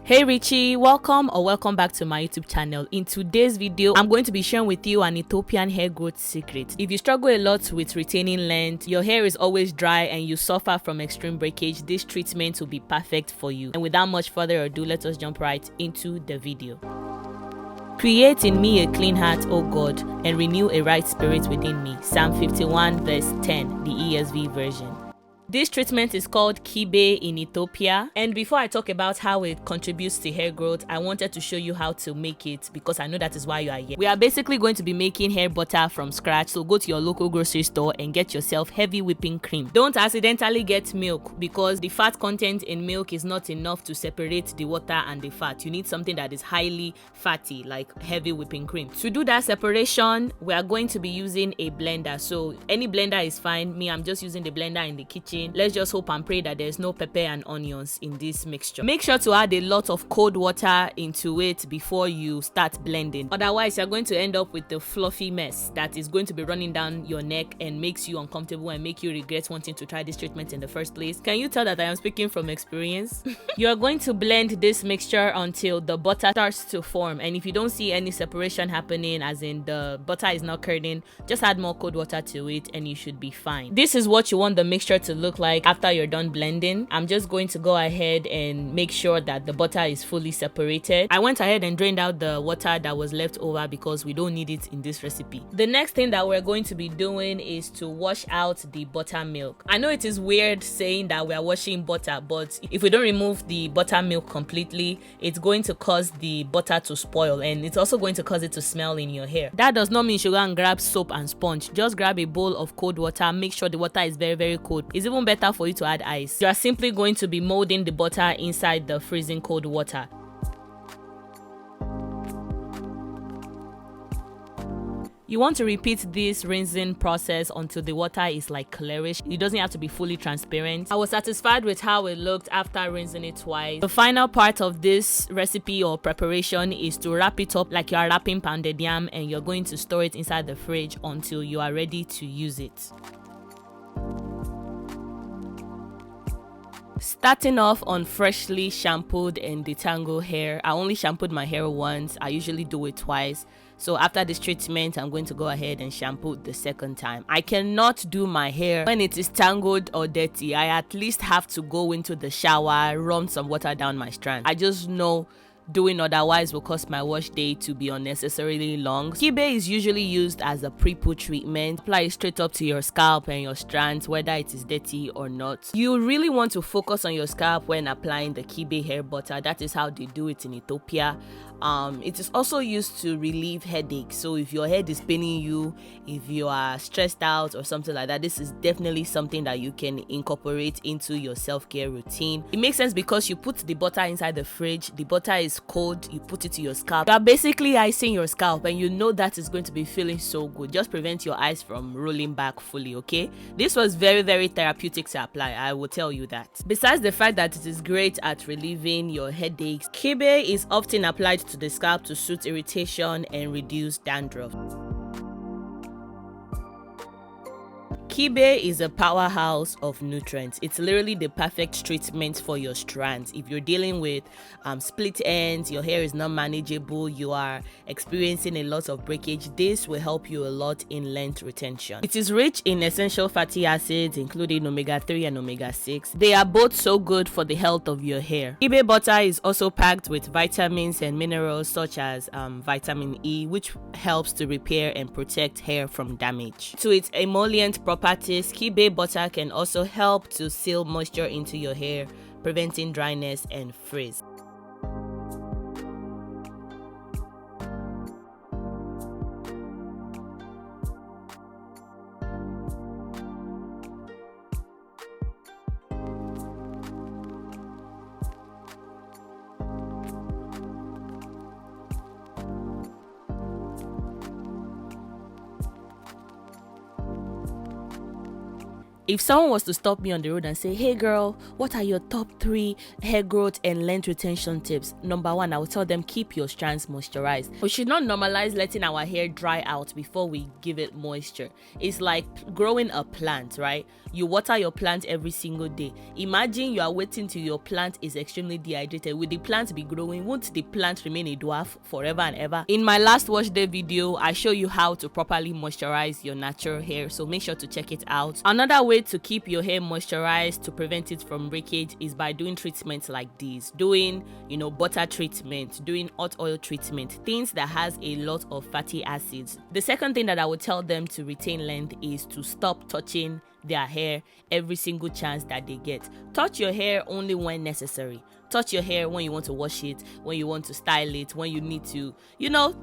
Hey Richie, welcome back to my YouTube channel. In today's video, I'm going to be sharing with you an Ethiopian hair growth secret. If you struggle a lot with retaining length, your hair is always dry and you suffer from extreme breakage, this treatment will be perfect for you. And without much further ado, let us jump right into the video. Create in me a clean heart, O God, and renew a right spirit within me. Psalm 51 verse 10, the ESV version. This treatment is called Kibbeh in Ethiopia, and before I talk about how it contributes to hair growth, I wanted to show you how to make it because I know that is why you are here. We are basically going to be making hair butter from scratch, so go to your local grocery store and get yourself heavy whipping cream. Don't accidentally get milk because the fat content in milk is not enough to separate the water and the fat. You need something that is highly fatty like heavy whipping cream. To do that separation, we are going to be using a blender, so any blender is fine. I'm just using the blender in the kitchen. Let's just hope and pray that there's no pepper and onions in this mixture. Make sure to add a lot of cold water into it before you start blending. Otherwise, you're going to end up with a fluffy mess that is going to be running down your neck and makes you uncomfortable and make you regret wanting to try this treatment in the first place. Can you tell that I am speaking from experience? You're going to blend this mixture until the butter starts to form, and if you don't see any separation happening, as in the butter is not curdling, just add more cold water to it and you should be fine. This is what you want the mixture to look like after you're done blending. I'm just going to go ahead and make sure that the butter is fully separated. I went ahead and drained out the water that was left over because we don't need it in this recipe. The next thing that we're going to be doing is to wash out the buttermilk. I know it is weird saying that we are washing butter, but if we don't remove the buttermilk completely, it's going to cause the butter to spoil, and it's also going to cause it to smell in your hair. That does not mean you should go and grab soap and sponge. Just grab a bowl of cold water. Make sure the water is very cold. It's even better for you to add ice. You are simply going to be molding the butter inside the freezing cold water. You want to repeat this rinsing process until the water is like clearish. It doesn't have to be fully transparent. I was satisfied with how it looked after rinsing it twice. The final part of this recipe or preparation is to wrap it up like you are wrapping pounded yam, and you're going to store it inside the fridge until you are ready to use it. Starting off on freshly shampooed and detangled hair. I only shampooed my hair once. I usually do it twice. So after this treatment, I'm going to go ahead and shampoo the second time. I cannot do my hair when it is tangled or dirty. I at least have to go into the shower, run some water down my strands. I just know doing otherwise will cause my wash day to be unnecessarily long. Kibbeh is usually used as a pre-poo treatment. Apply it straight up to your scalp and your strands, whether it is dirty or not. You really want to focus on your scalp when applying the Kibbeh hair butter. That is how they do it in Ethiopia. It is also used to relieve headaches. So if your head is paining you, if you are stressed out or something like that, this is definitely something that you can incorporate into your self-care routine. It makes sense because you put the butter inside the fridge. The butter is cold, you put it to your scalp. You are basically icing your scalp, and you know that is going to be feeling so good. Just prevent your eyes from rolling back fully, okay? This was very therapeutic to apply, I will tell you that. Besides the fact that it is great at relieving your headaches, Kibbeh is often applied to the scalp to soothe irritation and reduce dandruff. Kibbeh is a powerhouse of nutrients. It's literally the perfect treatment for your strands. If you're dealing with split ends, your hair is not manageable, you are experiencing a lot of breakage, this will help you a lot in length retention. It is rich in essential fatty acids, including omega-3 and omega-6. They are both so good for the health of your hair. Kibbeh butter is also packed with vitamins and minerals such as vitamin E, which helps to repair and protect hair from damage. To its emollient properties, Kibbeh butter can also help to seal moisture into your hair, preventing dryness and frizz. If someone was to stop me on the road and say, hey girl, what are your top 3 hair growth and length retention tips? Number 1, I will tell them keep your strands moisturized. We should not normalize letting our hair dry out before we give it moisture. It's like growing a plant, right? You water your plant every single day. Imagine you are waiting till your plant is extremely dehydrated. Will the plant be growing? Won't the plant remain a dwarf forever and ever? In my last wash day video, I show you how to properly moisturize your natural hair, so make sure to check it out. Another way to keep your hair moisturized to prevent it from breakage is by doing treatments like these. Doing, butter treatment, doing hot oil treatment, things that has a lot of fatty acids. The second thing that I would tell them to retain length is to stop touching their hair every single chance that they get. Touch your hair only when necessary. Touch your hair when you want to wash it, when you want to style it, when you need to,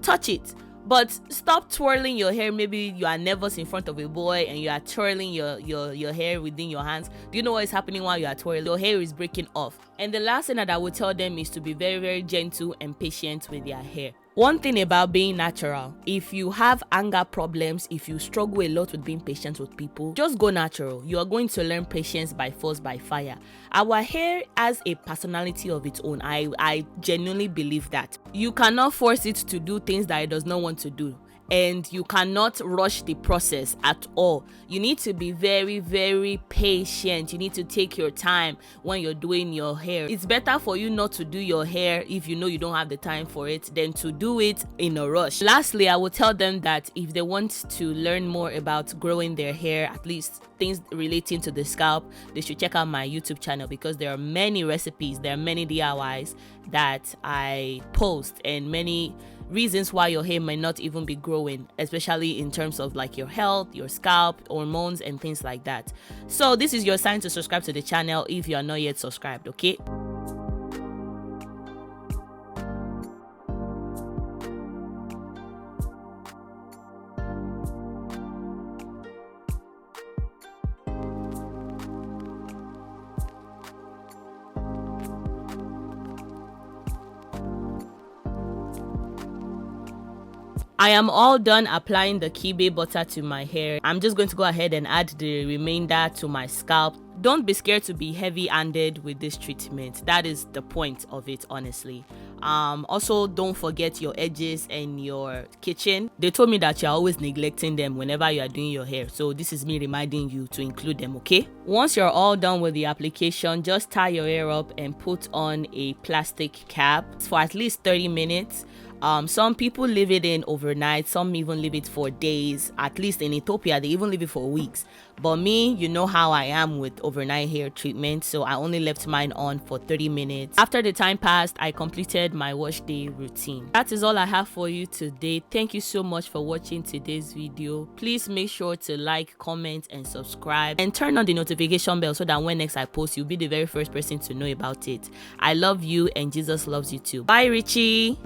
touch it. But stop twirling your hair. Maybe you are nervous in front of a boy and you are twirling your hair within your hands. Do you know what is happening while you are twirling? Your hair is breaking off. And the last thing that I would tell them is to be very, very gentle and patient with their hair. One thing about being natural, if you have anger problems, if you struggle a lot with being patient with people, just go natural. You are going to learn patience by force, by fire. Our hair has a personality of its own. I genuinely believe that. You cannot force it to do things that it does not want to do. And you cannot rush the process at all. You need to be very, very patient. You need to take your time when you're doing your hair. It's better for you not to do your hair if you know you don't have the time for it than to do it in a rush. Lastly, I will tell them that if they want to learn more about growing their hair, at least things relating to the scalp, they should check out my YouTube channel because there are many recipes, there are many DIYs that I post and many reasons why your hair might not even be growing, especially in terms of like your health, your scalp, hormones and things like that. So this is your sign to subscribe to the channel if you are not yet subscribed, okay? I am all done applying the Kibbeh butter to my hair. I'm just going to go ahead and add the remainder to my scalp. Don't be scared to be heavy-handed with this treatment. That is the point of it, honestly. Also, don't forget your edges and your kitchen. They told me that you're always neglecting them whenever you are doing your hair. So this is me reminding you to include them, okay? Once you're all done with the application, just tie your hair up and put on a plastic cap for at least 30 minutes. Some people leave it in overnight, some even leave it for days. At least in Ethiopia, they even leave it for weeks. But me, you know how I am with overnight hair treatment, so I only left mine on for 30 minutes. After the time passed, I completed my wash day routine. That is all I have for you today. Thank you so much for watching today's video. Please make sure to like, comment, and subscribe, and turn on the notification bell so that when next I post, you'll be the very first person to know about it. I love you, and Jesus loves you too. Bye, Richie.